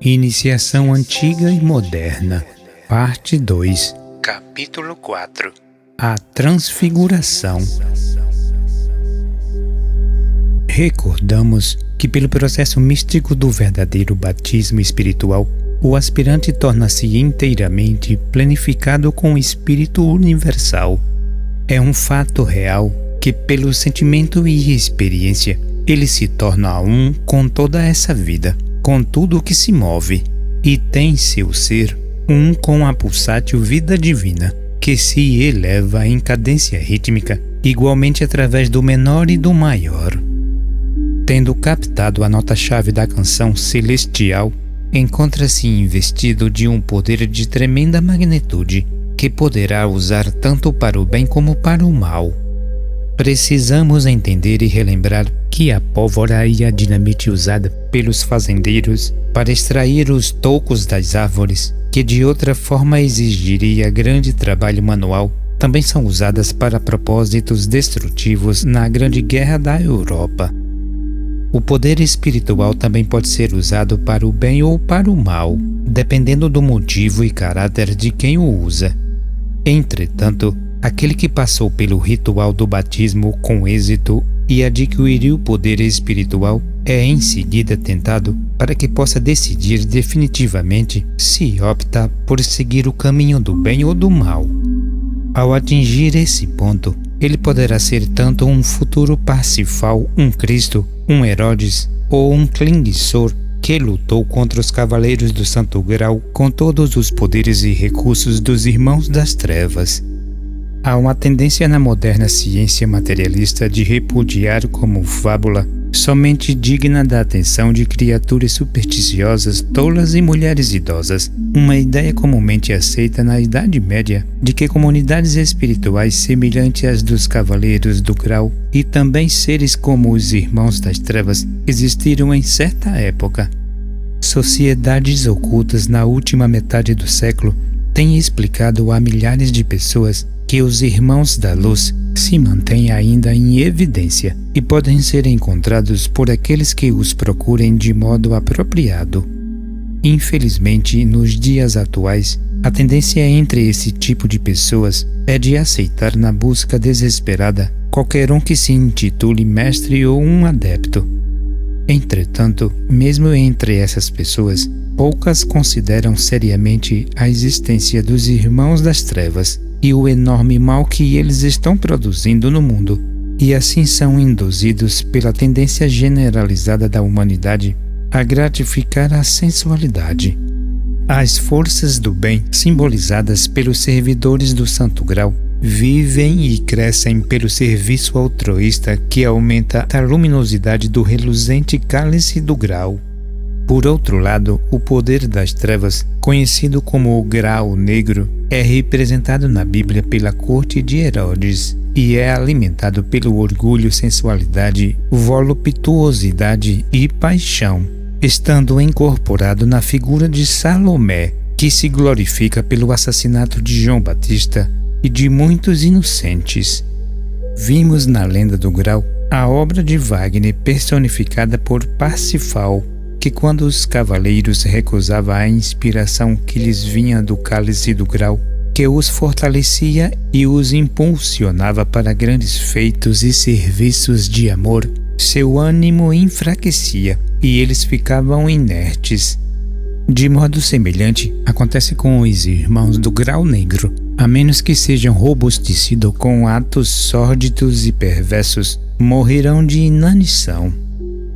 Iniciação Antiga e Moderna, Parte 2, Capítulo 4. A Transfiguração. Recordamos que pelo processo místico do verdadeiro batismo espiritual, o aspirante torna-se inteiramente planificado com o Espírito Universal. É um fato real que pelo sentimento e experiência, ele se torna um com toda essa vida, com tudo o que se move, e tem seu ser um com a pulsátil vida divina, que se eleva em cadência rítmica, igualmente através do menor e do maior. Tendo captado a nota-chave da canção celestial, encontra-se investido de um poder de tremenda magnitude, que poderá usar tanto para o bem como para o mal. Precisamos entender e relembrar que a pólvora e a dinamite usada pelos fazendeiros para extrair os tocos das árvores, que de outra forma exigiria grande trabalho manual, também são usadas para propósitos destrutivos na Grande Guerra da Europa. O poder espiritual também pode ser usado para o bem ou para o mal, dependendo do motivo e caráter de quem o usa. Entretanto, aquele que passou pelo ritual do batismo com êxito e adquiriu poder espiritual é em seguida tentado para que possa decidir definitivamente se opta por seguir o caminho do bem ou do mal. Ao atingir esse ponto, ele poderá ser tanto um futuro Parsifal, um Cristo, um Herodes ou um Klingsor que lutou contra os Cavaleiros do Santo Grau com todos os poderes e recursos dos Irmãos das Trevas. Há uma tendência na moderna ciência materialista de repudiar como fábula, somente digna da atenção de criaturas supersticiosas, tolas e mulheres idosas, uma ideia comumente aceita na Idade Média de que comunidades espirituais semelhantes às dos Cavaleiros do Grau e também seres como os Irmãos das Trevas existiram em certa época. Sociedades ocultas na última metade do século têm explicado a milhares de pessoas que os Irmãos da Luz se mantêm ainda em evidência e podem ser encontrados por aqueles que os procurem de modo apropriado. Infelizmente, nos dias atuais, a tendência entre esse tipo de pessoas é de aceitar na busca desesperada qualquer um que se intitule mestre ou um adepto. Entretanto, mesmo entre essas pessoas, poucas consideram seriamente a existência dos Irmãos das Trevas e o enorme mal que eles estão produzindo no mundo, e assim são induzidos pela tendência generalizada da humanidade a gratificar a sensualidade. As forças do bem, simbolizadas pelos servidores do Santo Grau, vivem e crescem pelo serviço altruísta que aumenta a luminosidade do reluzente cálice do grau. Por outro lado, o poder das trevas, conhecido como o Grau Negro, é representado na Bíblia pela corte de Herodes e é alimentado pelo orgulho, sensualidade, voluptuosidade e paixão, estando incorporado na figura de Salomé, que se glorifica pelo assassinato de João Batista e de muitos inocentes. Vimos na Lenda do Grau a obra de Wagner personificada por Parsifal, que quando os cavaleiros recusavam a inspiração que lhes vinha do cálice do grau, que os fortalecia e os impulsionava para grandes feitos e serviços de amor, seu ânimo enfraquecia e eles ficavam inertes. De modo semelhante, acontece com os Irmãos do Grau Negro, a menos que sejam robustecidos com atos sórdidos e perversos, morrerão de inanição.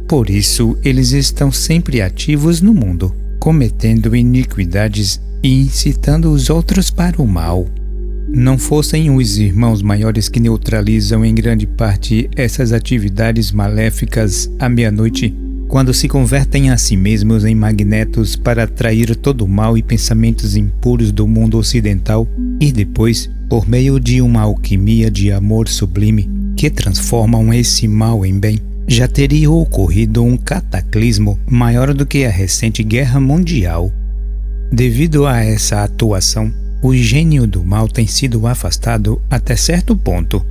Por isso, eles estão sempre ativos no mundo, cometendo iniquidades e incitando os outros para o mal. Não fossem os irmãos maiores que neutralizam em grande parte essas atividades maléficas à meia-noite, quando se convertem a si mesmos em magnetos para atrair todo o mal e pensamentos impuros do mundo ocidental e depois, por meio de uma alquimia de amor sublime, que transformam esse mal em bem, já teria ocorrido um cataclismo maior do que a recente Guerra Mundial. Devido a essa atuação, o gênio do mal tem sido afastado até certo ponto.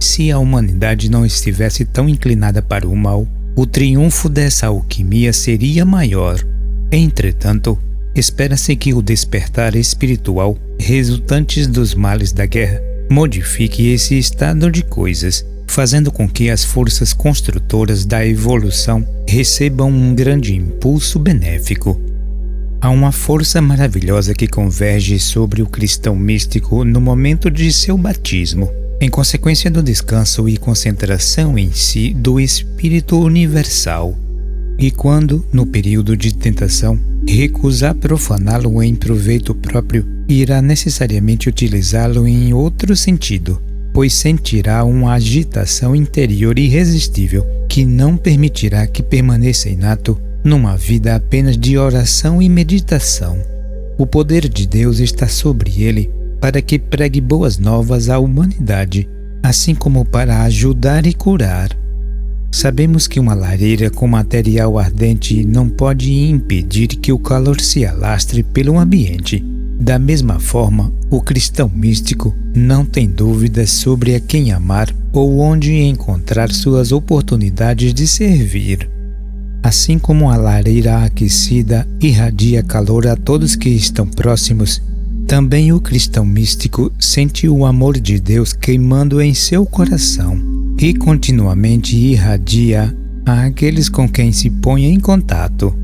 Se a humanidade não estivesse tão inclinada para o mal, o triunfo dessa alquimia seria maior. Entretanto, espera-se que o despertar espiritual resultante dos males da guerra modifique esse estado de coisas, fazendo com que as forças construtoras da evolução recebam um grande impulso benéfico. Há uma força maravilhosa que converge sobre o cristão místico no momento de seu batismo, em consequência do descanso e concentração em si do Espírito Universal. E quando, no período de tentação, recusar profaná-lo em proveito próprio, irá necessariamente utilizá-lo em outro sentido, pois sentirá uma agitação interior irresistível que não permitirá que permaneça inato numa vida apenas de oração e meditação. O poder de Deus está sobre ele para que pregue boas novas à humanidade, assim como para ajudar e curar. Sabemos que uma lareira com material ardente não pode impedir que o calor se alastre pelo ambiente. Da mesma forma, o cristão místico não tem dúvidas sobre a quem amar ou onde encontrar suas oportunidades de servir. Assim como a lareira aquecida irradia calor a todos que estão próximos, também o cristão místico sente o amor de Deus queimando em seu coração e continuamente irradia a aqueles com quem se põe em contato.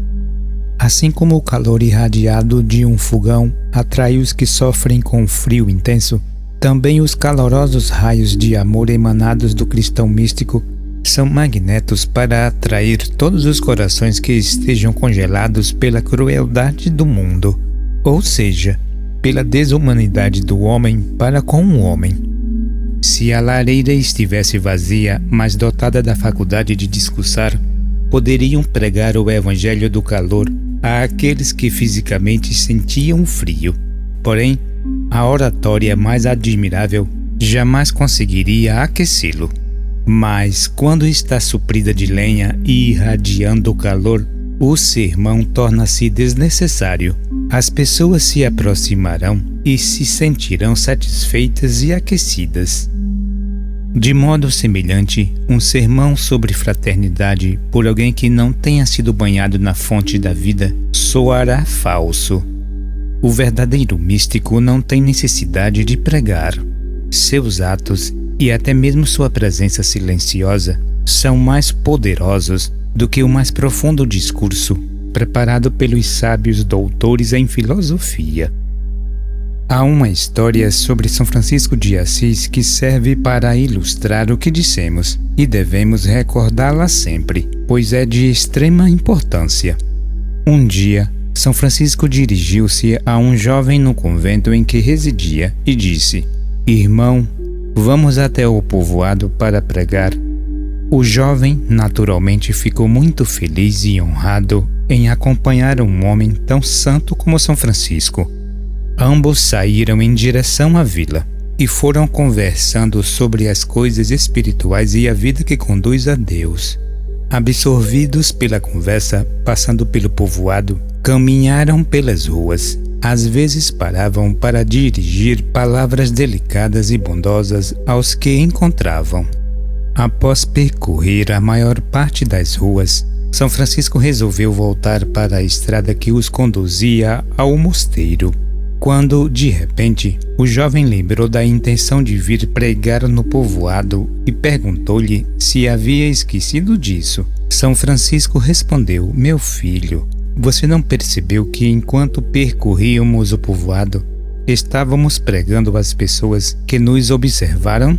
Assim como o calor irradiado de um fogão atrai os que sofrem com frio intenso, também os calorosos raios de amor emanados do cristão místico são magnetos para atrair todos os corações que estejam congelados pela crueldade do mundo, ou seja, pela desumanidade do homem para com o homem. Se a lareira estivesse vazia, mas dotada da faculdade de discursar, poderiam pregar o evangelho do calor àqueles que fisicamente sentiam frio. Porém, a oratória mais admirável jamais conseguiria aquecê-lo. Mas, quando está suprida de lenha e irradiando o calor, o sermão torna-se desnecessário. As pessoas se aproximarão e se sentirão satisfeitas e aquecidas. De modo semelhante, um sermão sobre fraternidade por alguém que não tenha sido banhado na fonte da vida soará falso. O verdadeiro místico não tem necessidade de pregar. Seus atos e até mesmo sua presença silenciosa são mais poderosos do que o mais profundo discurso preparado pelos sábios doutores em filosofia. Há uma história sobre São Francisco de Assis que serve para ilustrar o que dissemos, e devemos recordá-la sempre, pois é de extrema importância. Um dia, São Francisco dirigiu-se a um jovem no convento em que residia e disse: "Irmão, vamos até o povoado para pregar." O jovem naturalmente ficou muito feliz e honrado em acompanhar um homem tão santo como São Francisco. Ambos saíram em direção à vila e foram conversando sobre as coisas espirituais e a vida que conduz a Deus. Absorvidos pela conversa, passando pelo povoado, caminharam pelas ruas. Às vezes paravam para dirigir palavras delicadas e bondosas aos que encontravam. Após percorrer a maior parte das ruas, São Francisco resolveu voltar para a estrada que os conduzia ao mosteiro, quando, de repente, o jovem lembrou da intenção de vir pregar no povoado e perguntou-lhe se havia esquecido disso. São Francisco respondeu: "Meu filho, você não percebeu que enquanto percorríamos o povoado, estávamos pregando às pessoas que nos observaram?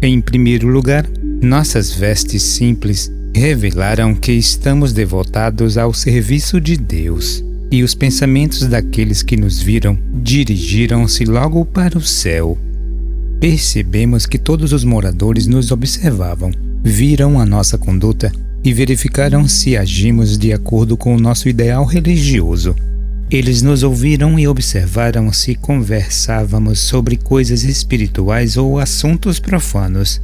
Em primeiro lugar, nossas vestes simples revelaram que estamos devotados ao serviço de Deus, e os pensamentos daqueles que nos viram dirigiram-se logo para o céu. Percebemos que todos os moradores nos observavam, viram a nossa conduta e verificaram se agimos de acordo com o nosso ideal religioso. Eles nos ouviram e observaram se conversávamos sobre coisas espirituais ou assuntos profanos.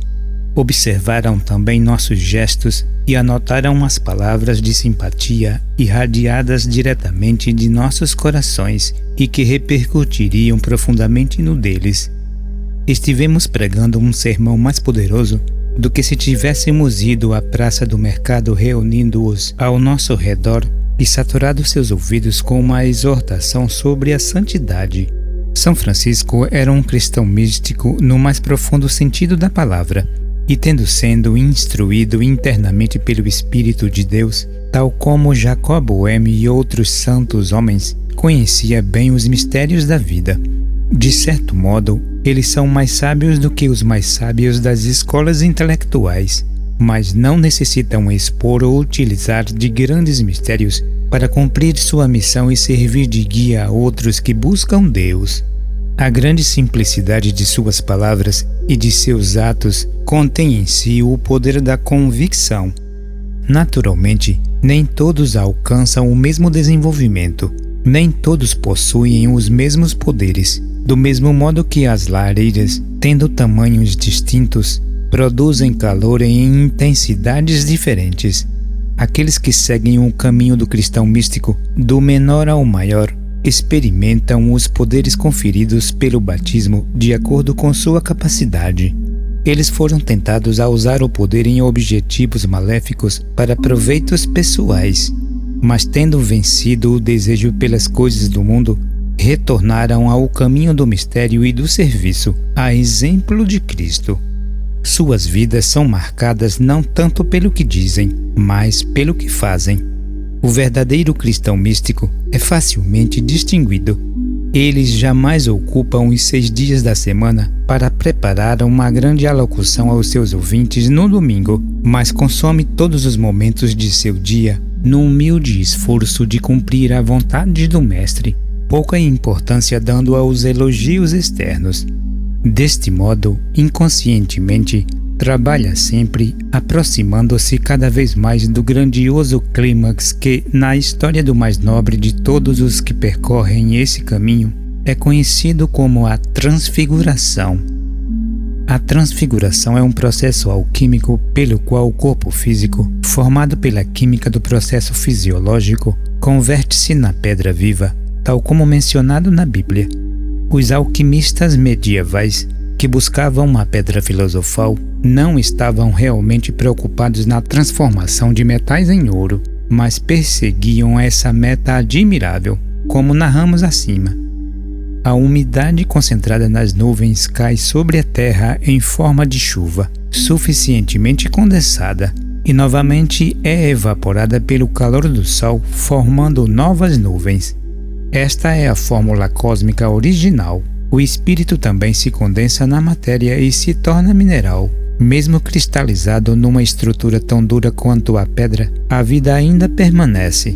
Observaram também nossos gestos e anotaram as palavras de simpatia irradiadas diretamente de nossos corações e que repercutiriam profundamente no deles. Estivemos pregando um sermão mais poderoso do que se tivéssemos ido à praça do mercado reunindo-os ao nosso redor e saturado seus ouvidos com uma exortação sobre a santidade. São Francisco era um cristão místico no mais profundo sentido da palavra, e tendo sendo instruído internamente pelo Espírito de Deus, tal como Jacob Boehme e outros santos homens, conhecia bem os mistérios da vida. De certo modo, eles são mais sábios do que os mais sábios das escolas intelectuais, mas não necessitam expor ou utilizar de grandes mistérios para cumprir sua missão e servir de guia a outros que buscam Deus. A grande simplicidade de suas palavras e de seus atos contém em si o poder da convicção. Naturalmente, nem todos alcançam o mesmo desenvolvimento, nem todos possuem os mesmos poderes, do mesmo modo que as lareiras, tendo tamanhos distintos, produzem calor em intensidades diferentes. Aqueles que seguem o caminho do cristão místico, do menor ao maior, experimentam os poderes conferidos pelo batismo de acordo com sua capacidade. Eles foram tentados a usar o poder em objetivos maléficos para proveitos pessoais, mas tendo vencido o desejo pelas coisas do mundo, retornaram ao caminho do mistério e do serviço, a exemplo de Cristo. Suas vidas são marcadas não tanto pelo que dizem, mas pelo que fazem. O verdadeiro cristão místico é facilmente distinguido. Eles jamais ocupam os 6 dias da semana para preparar uma grande alocução aos seus ouvintes no domingo, mas consome todos os momentos de seu dia no humilde esforço de cumprir a vontade do Mestre, pouca importância dando aos elogios externos. Deste modo, inconscientemente, trabalha sempre aproximando-se cada vez mais do grandioso clímax que, na história do mais nobre de todos os que percorrem esse caminho, é conhecido como a transfiguração. A transfiguração é um processo alquímico pelo qual o corpo físico, formado pela química do processo fisiológico, converte-se na pedra viva, tal como mencionado na Bíblia. Os alquimistas medievais, que buscavam uma pedra filosofal, não estavam realmente preocupados na transformação de metais em ouro, mas perseguiam essa meta admirável, como narramos acima. A umidade concentrada nas nuvens cai sobre a terra em forma de chuva, suficientemente condensada, e novamente é evaporada pelo calor do sol, formando novas nuvens. Esta é a fórmula cósmica original. O espírito também se condensa na matéria e se torna mineral. Mesmo cristalizado numa estrutura tão dura quanto a pedra, a vida ainda permanece.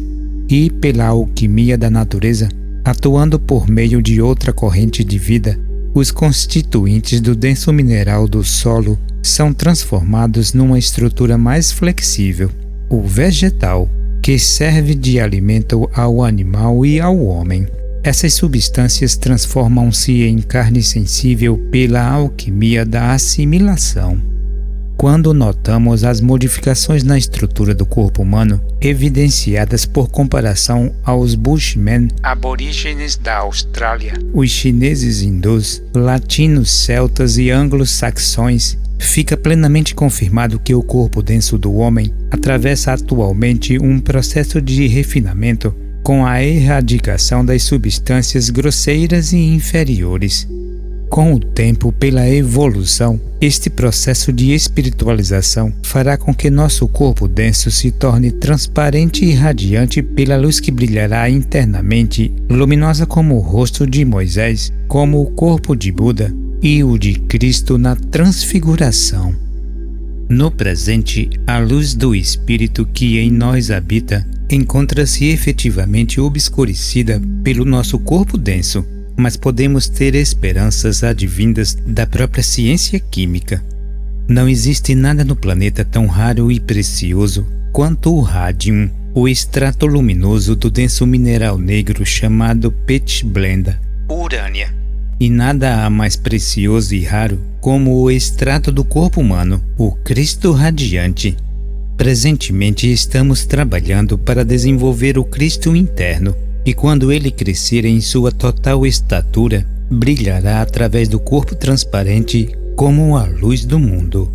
E, pela alquimia da natureza, atuando por meio de outra corrente de vida, os constituintes do denso mineral do solo são transformados numa estrutura mais flexível, o vegetal, que serve de alimento ao animal e ao homem. Essas substâncias transformam-se em carne sensível pela alquimia da assimilação. Quando notamos as modificações na estrutura do corpo humano, evidenciadas por comparação aos Bushmen, aborígenes da Austrália, os chineses hindus, latinos celtas e anglo-saxões, fica plenamente confirmado que o corpo denso do homem atravessa atualmente um processo de refinamento com a erradicação das substâncias grosseiras e inferiores. Com o tempo, pela evolução, este processo de espiritualização fará com que nosso corpo denso se torne transparente e radiante pela luz que brilhará internamente, luminosa como o rosto de Moisés, como o corpo de Buda e o de Cristo na transfiguração. No presente, a luz do Espírito que em nós habita encontra-se efetivamente obscurecida pelo nosso corpo denso, mas podemos ter esperanças advindas da própria ciência química. Não existe nada no planeta tão raro e precioso quanto o rádium, o extrato luminoso do denso mineral negro chamado pitchblende, urânia. E nada há mais precioso e raro como o extrato do corpo humano, o Cristo radiante. Presentemente estamos trabalhando para desenvolver o Cristo interno, e quando ele crescer em sua total estatura, brilhará através do corpo transparente como a luz do mundo.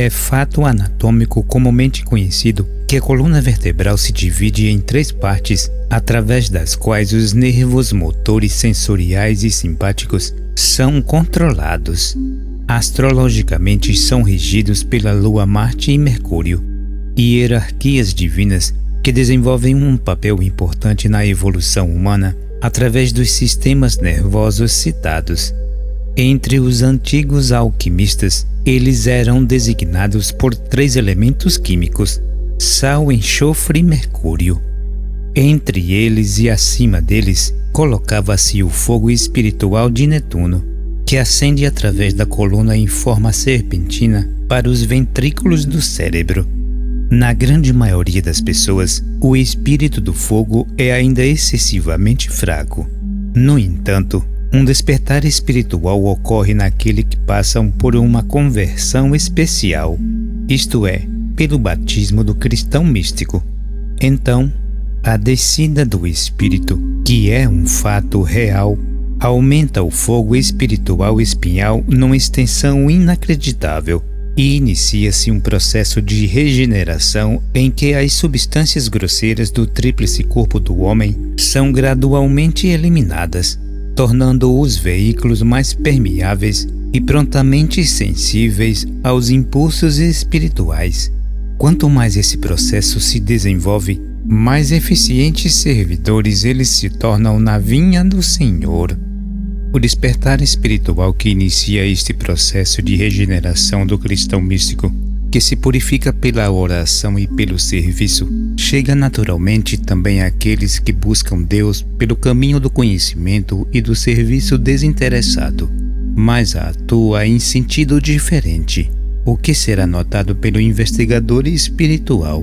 É fato anatômico comumente conhecido que a coluna vertebral se divide em 3 partes, através das quais os nervos motores sensoriais e simpáticos são controlados. Astrologicamente são regidos pela Lua, Marte e Mercúrio, hierarquias divinas que desenvolvem um papel importante na evolução humana através dos sistemas nervosos citados. Entre os antigos alquimistas, eles eram designados por 3 elementos químicos: sal, enxofre e mercúrio. Entre eles e acima deles, colocava-se o fogo espiritual de Netuno, que ascende através da coluna em forma serpentina para os ventrículos do cérebro. Na grande maioria das pessoas, o espírito do fogo é ainda excessivamente fraco. No entanto, um despertar espiritual ocorre naquele que passam por uma conversão especial, isto é, pelo batismo do cristão místico. Então, a descida do espírito, que é um fato real, aumenta o fogo espiritual espinhal numa extensão inacreditável e inicia-se um processo de regeneração em que as substâncias grosseiras do tríplice corpo do homem são gradualmente eliminadas, tornando os veículos mais permeáveis e prontamente sensíveis aos impulsos espirituais. Quanto mais esse processo se desenvolve, mais eficientes servidores eles se tornam na vinha do Senhor. O despertar espiritual que inicia este processo de regeneração do cristão místico, que se purifica pela oração e pelo serviço, chega naturalmente também àqueles que buscam Deus pelo caminho do conhecimento e do serviço desinteressado, mas atua em sentido diferente, o que será notado pelo investigador espiritual.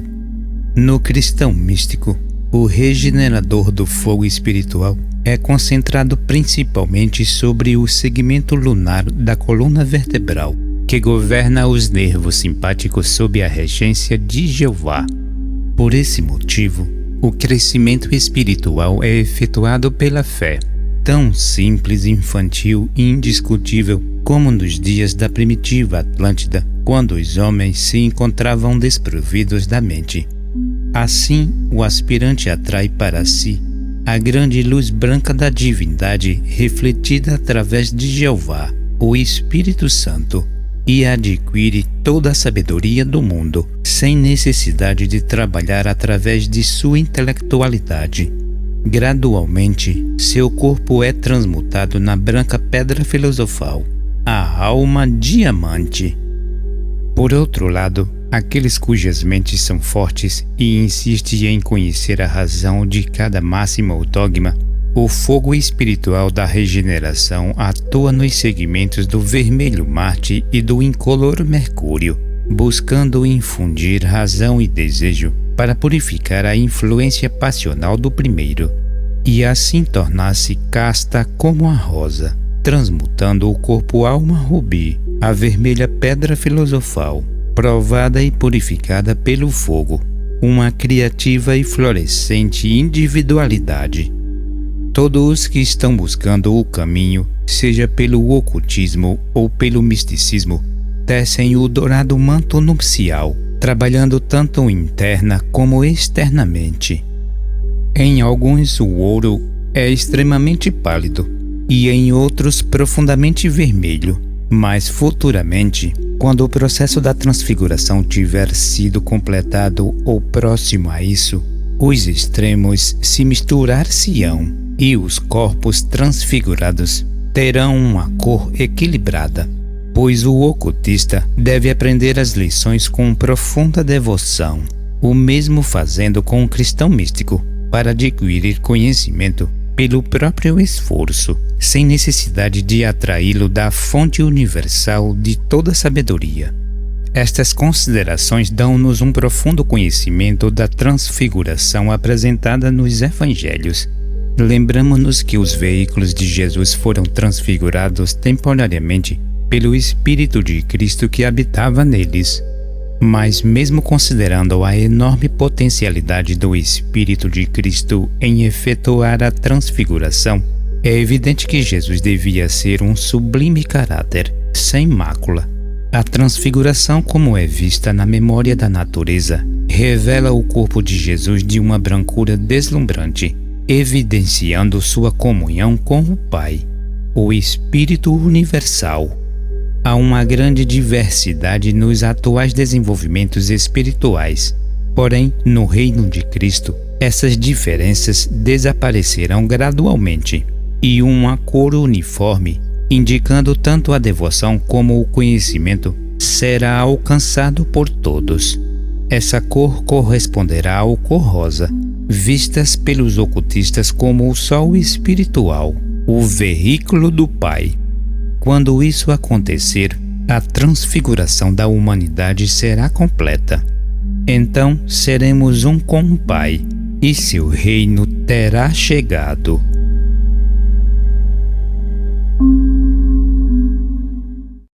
No cristão místico, o regenerador do fogo espiritual é concentrado principalmente sobre o segmento lunar da coluna vertebral, que governa os nervos simpáticos sob a regência de Jeová. Por esse motivo, o crescimento espiritual é efetuado pela fé, tão simples, infantil e indiscutível como nos dias da primitiva Atlântida, quando os homens se encontravam desprovidos da mente. Assim, o aspirante atrai para si a grande luz branca da divindade refletida através de Jeová, o Espírito Santo, e adquire toda a sabedoria do mundo, sem necessidade de trabalhar através de sua intelectualidade. Gradualmente, seu corpo é transmutado na branca pedra filosofal, a alma diamante. Por outro lado, aqueles cujas mentes são fortes e insistem em conhecer a razão de cada máxima ou dogma, o fogo espiritual da regeneração atua nos segmentos do vermelho Marte e do incolor Mercúrio, buscando infundir razão e desejo para purificar a influência passional do primeiro, e assim tornar-se casta como a rosa, transmutando o corpo-alma rubi, a vermelha pedra filosofal, provada e purificada pelo fogo, uma criativa e florescente individualidade. Todos os que estão buscando o caminho, seja pelo ocultismo ou pelo misticismo, tecem o dourado manto nupcial, trabalhando tanto interna como externamente. Em alguns o ouro é extremamente pálido e em outros profundamente vermelho, mas futuramente, quando o processo da transfiguração tiver sido completado ou próximo a isso, os extremos se misturar-se-ão e os corpos transfigurados terão uma cor equilibrada, pois o ocultista deve aprender as lições com profunda devoção, o mesmo fazendo com o cristão místico, para adquirir conhecimento pelo próprio esforço, sem necessidade de atraí-lo da fonte universal de toda sabedoria. Estas considerações dão-nos um profundo conhecimento da transfiguração apresentada nos Evangelhos. Lembramo-nos que os veículos de Jesus foram transfigurados temporariamente pelo Espírito de Cristo que habitava neles. Mas mesmo considerando a enorme potencialidade do Espírito de Cristo em efetuar a transfiguração, é evidente que Jesus devia ser um sublime caráter, sem mácula. A transfiguração, como é vista na memória da natureza, revela o corpo de Jesus de uma brancura deslumbrante, evidenciando sua comunhão com o Pai, o Espírito Universal. Há uma grande diversidade nos atuais desenvolvimentos espirituais, porém, no reino de Cristo, essas diferenças desaparecerão gradualmente, e uma cor uniforme, indicando tanto a devoção como o conhecimento, será alcançado por todos. Essa cor corresponderá ao cor rosa, vistas pelos ocultistas como o sol espiritual, o veículo do Pai. Quando isso acontecer, a transfiguração da humanidade será completa. Então seremos um com o Pai, e seu reino terá chegado.